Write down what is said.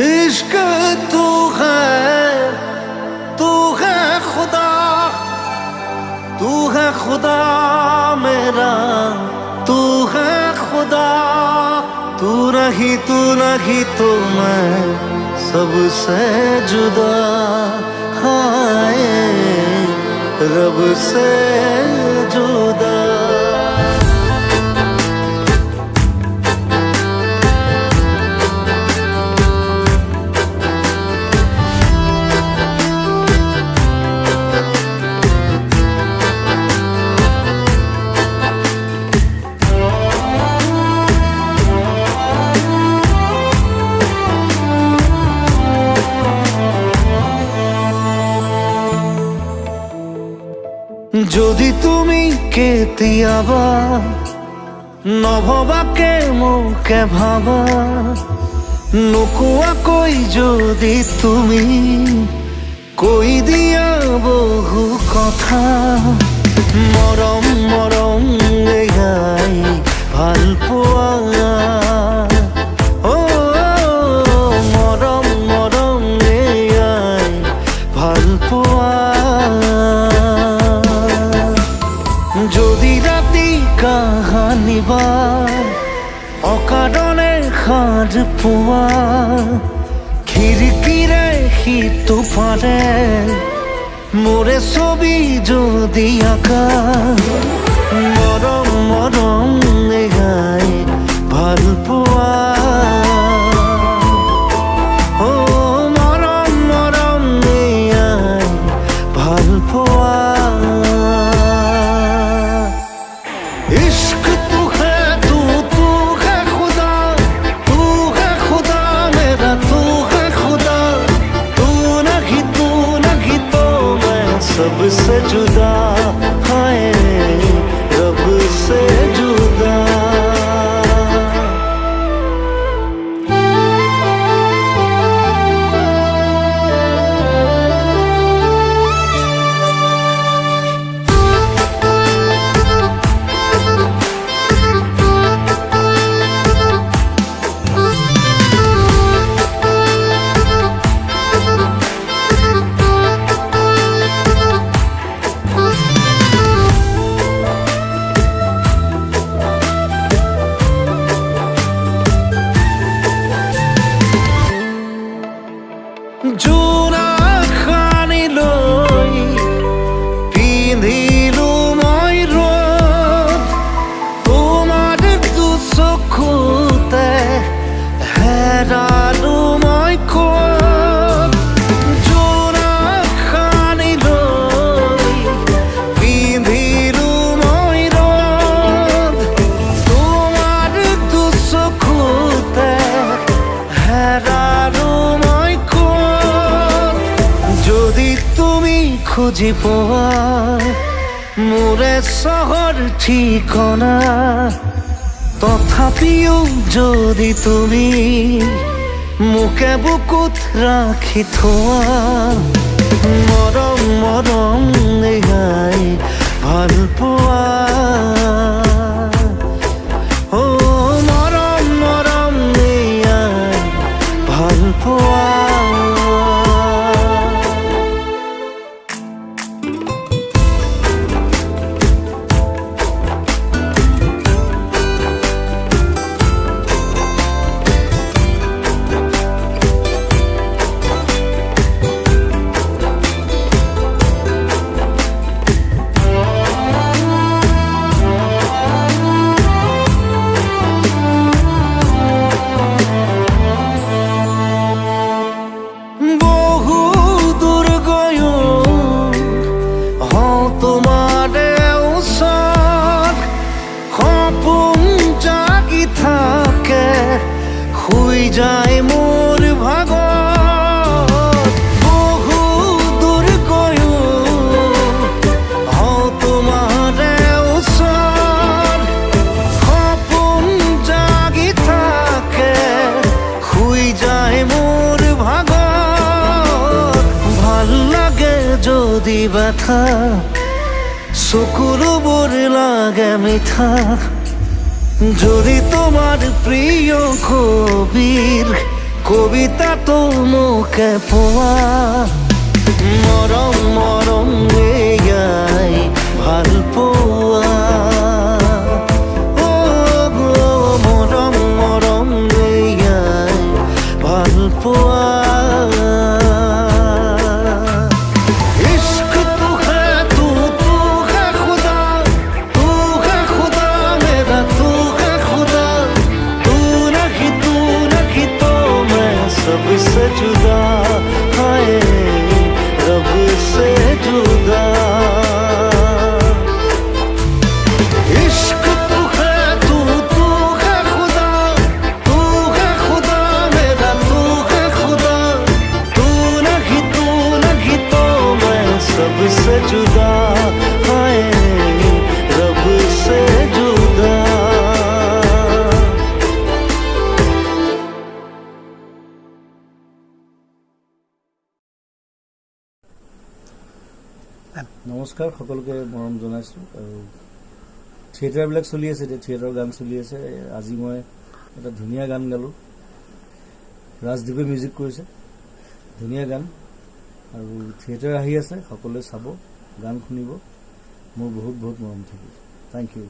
इश्क तू है खुदा, तू है खुदा मेरा, तू है खुदा। तू नहीं तो मैं सबसे जुदा, हाय रब से जुदा। যদি তুমি কেতিয়াবা নভবাকে মোকে ভাবা, নোকোৱাকৈ যদি তুমি কৈ দিয়া বহু কথা, মৰম মৰম এয়াই ভাল পোৱা। মৰম মৰম এয়াই ভাল পোৱা। যদি ৰাতি কাহানিবা অকাৰণে সাঁজ পোৱা, খিৰিকীৰে সিটো পাৰে মোৰে ছবি যদি আঁকা, মৰম মৰম এয়াই ভাল পোৱা। মৰম মৰম এয়াই ভাল পোৱা। इश्क तू है खुदा, तू है खुदा मेरा, तू है खुदा। तू नहीं तो मैं सबसे जुदा, हाय रब से जुदा। জোৰা খানি লৈ পিন্ধিলো মই ৰ'দ, তোমাৰ দুচকুতে হেৰালো মই ক'ত। জোৰা খানি লৈ পিন্ধিলো মই ৰ'দ, তোমাৰ দুচকুতে হেৰালো মই ক'ত। যদি তুমি খুঁজি পোৱা মোৰে চহৰ ঠিকনা, তথাপিও যদি তুমি মোকে বুকুত ৰাখি থোৱা, মৰম মৰম এয়াই ভাল পোৱা। মৰম মৰম এয়াই ভাল পোৱা। শুই যায় মোৰ ভাগত, বহু দূৰ গৈও তোমাৰে ওচৰত, সপোন জাগি থাকে শুই যায় মোৰ ভাগত। ভাল লাগে যদি ব্যথা, চকুৰবোৰ লাগে মিঠা, যদি তোমার প্রিয় কবির কবিতাটো মোকে পোৱা মৰম মৰম এয়াই ভাল পোৱা মৰম মৰম এয়াই ভাল পোৱা इश्क तू है तू है खुदा मेरा तू है खुदा तू नहीं तो मैं सबसे जुदा हाय रब से जुदा इश्क तू है खुदा मेरा तू है खुदा तू नहीं तो मैं सबसे जुदा हाय रब से जुदा নমস্কাৰ সকলোকে মৰম জনাইছোঁ আৰু থিয়েটাৰবিলাক চলি আছে এতিয়া থিয়েটাৰৰ গান চলি আছে আজি মই এটা ধুনীয়া গান গালোঁ ৰাজদ্বীপে মিউজিক কৰিছে ধুনীয়া গান আৰু থিয়েটাৰ আহি আছে সকলোৱে চাব গান শুনিব মোৰ বহুত বহুত মৰম থাকিব থেংক ইউ